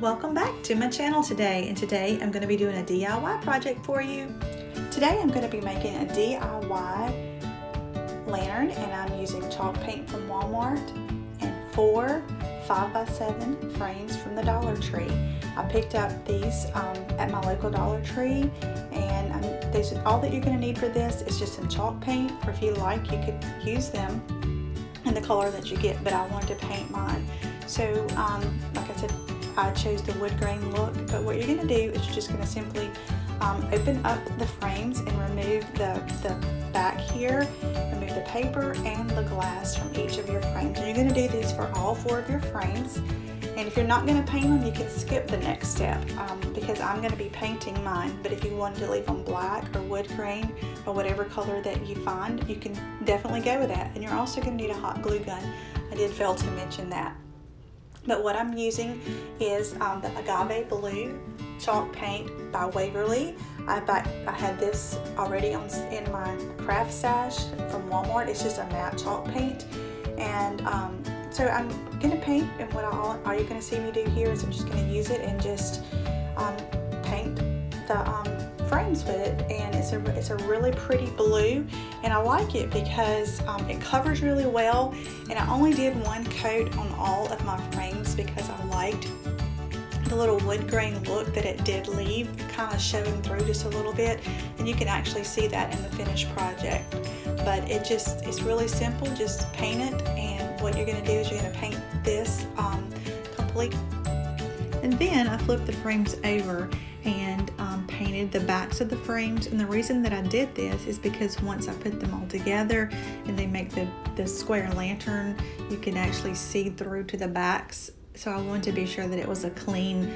Welcome back to my channel today, and today I'm going to be doing a DIY project for you. Today I'm going to be making a DIY lantern, and I'm using chalk paint from Walmart and 4 5x7 frames from the Dollar Tree. I picked up these at my local Dollar Tree, and all that you're going to need for this is just some chalk paint, or if you like you could use them in the color that you get, but I wanted to paint mine. So like I said, I chose the wood grain look, but what you're going to do is you're just going to simply open up the frames and remove the back here, remove the paper and the glass from each of your frames. And you're going to do this for all 4 of your frames. And if you're not going to paint them, you can skip the next step because I'm going to be painting mine. But if you wanted to leave them black or wood grain or whatever color that you find, you can definitely go with that. And you're also going to need a hot glue gun. I did fail to mention that. But what I'm using is the Agave Blue chalk paint by Waverly. I had this already in my craft stash from Walmart. It's just a matte chalk paint, and so I'm gonna paint. And all you're gonna see me do here is I'm just gonna use it and just paint the frames with it. And it's a really pretty blue, and I like it because it covers really well. And I only did 1 coat on all of my frames because I liked the little wood grain look that it did leave, kind of showing through just a little bit, and you can actually see that in the finished project. But it's really simple. Just paint it, and what you're going to do is you're going to paint this complete. And then I flipped the frames over and painted the backs of the frames. And the reason that I did this is because once I put them all together and they make the square lantern, you can actually see through to the backs. So I wanted to be sure that it was a clean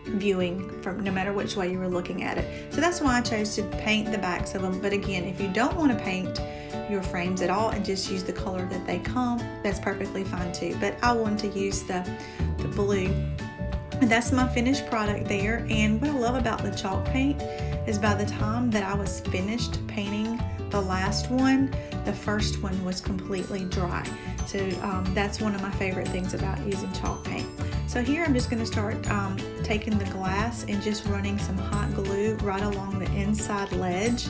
viewing from no matter which way you were looking at it. So that's why I chose to paint the backs of them. But again, if you don't want to paint your frames at all and just use the color that they come, that's perfectly fine too. But I wanted to use the blue. And that's my finished product there. And what I love about the chalk paint is by the time that I was finished painting the last one, the first one was completely dry. So that's one of my favorite things about using chalk paint. So here I'm just going to start taking the glass and just running some hot glue right along the inside ledge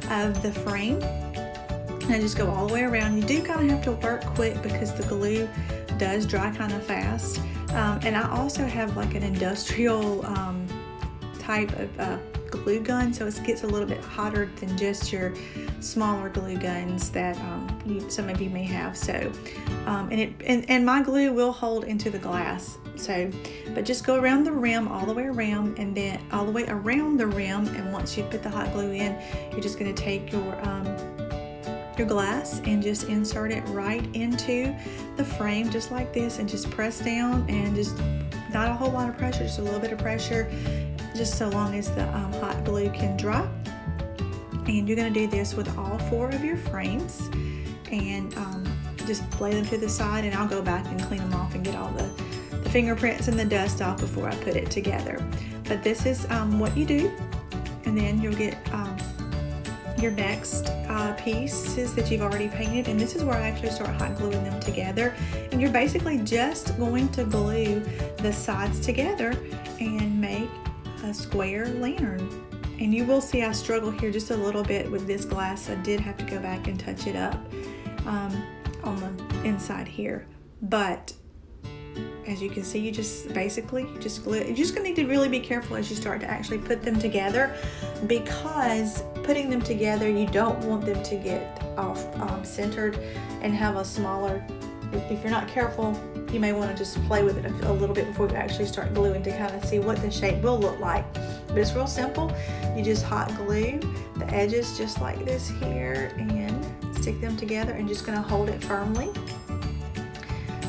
of the frame. And I just go all the way around. You do kind of have to work quick because the glue does dry kind of fast. And I also have like an industrial type of glue gun, so it gets a little bit hotter than just your smaller glue guns that some of you may have. So and my glue will hold into the glass. So but just go around the rim all the way around, and then all the way around the rim, and once you put the hot glue in, you're just going to take your glass and just insert it right into the frame just like this, and just press down, and just not a whole lot of pressure, just a little bit of pressure, just so long as the hot glue can dry. And you're going to do this with all 4 of your frames, and just lay them to the side, and I'll go back and clean them off and get all the fingerprints and the dust off before I put it together. But this is what you do, and then you'll get your next pieces that you've already painted, and this is where I actually start hot gluing them together. And you're basically just going to glue the sides together and make a square lantern. And you will see I struggle here just a little bit with this glass. I did have to go back and touch it up on the inside here, but as you can see, you just basically just glue. You're just going to need to really be careful as you start to actually put them together, because putting them together, you don't want them to get off centered and have a smaller. If you're not careful, you may want to just play with it a little bit before you actually start gluing to kind of see what the shape will look like. But it's real simple. You just hot glue the edges just like this here and stick them together, and just going to hold it firmly.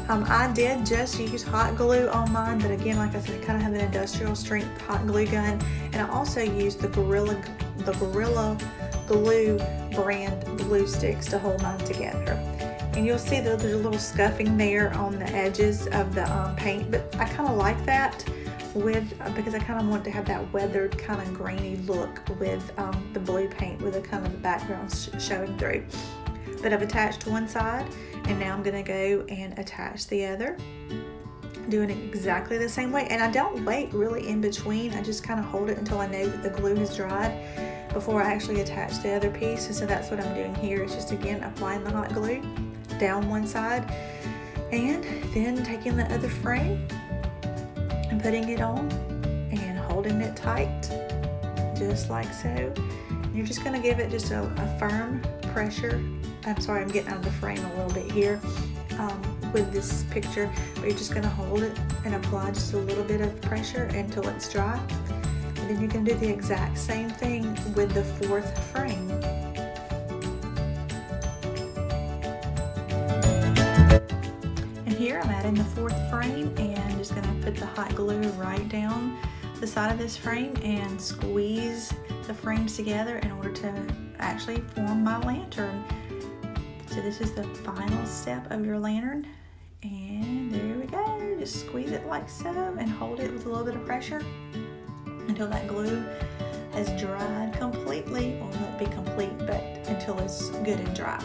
I did just use hot glue on mine, but again, like I said, I kind of have an industrial strength hot glue gun, and I also used the Gorilla Glue brand glue sticks to hold mine together. And you'll see that there's a little scuffing there on the edges of the paint, but I kind of like that because I kind of want to have that weathered kind of grainy look with the blue paint, with a kind of the background showing through. But I've attached one side, and now I'm going to go and attach the other. doing it exactly the same way. And I don't wait really in between. I just kind of hold it until I know that the glue has dried before I actually attach the other piece. And so that's what I'm doing here. It's just, again, applying the hot glue down one side and then taking the other frame and putting it on and holding it tight, just like so. And you're just going to give it just a firm pressure. I'm sorry, I'm getting out of the frame a little bit here with this picture, but you're just going to hold it and apply just a little bit of pressure until it's dry. And then you can do the exact same thing with the fourth frame. And here I'm adding the fourth frame and just going to put the hot glue right down the side of this frame and squeeze the frames together in order to actually form my lantern. So this is the final step of your lantern, and there we go. Just squeeze it like so and hold it with a little bit of pressure until that glue has dried completely. Well, it won't be complete, but until it's good and dry.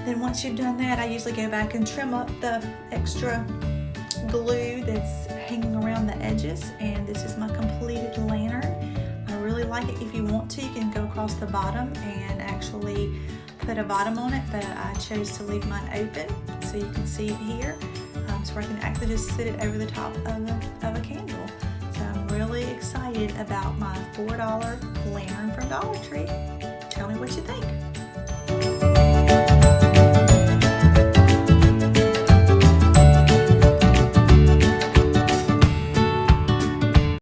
Then once you've done that, I usually go back and trim up the extra glue that's hanging around the edges, and this is my completed lantern. I really like it. If you want to, you can go across the bottom and actually put a bottom on it, but I chose to leave mine open so you can see it here, so I can actually just sit it over the top of a candle. So I'm really excited about my $4 lantern from Dollar Tree. Tell me what you think.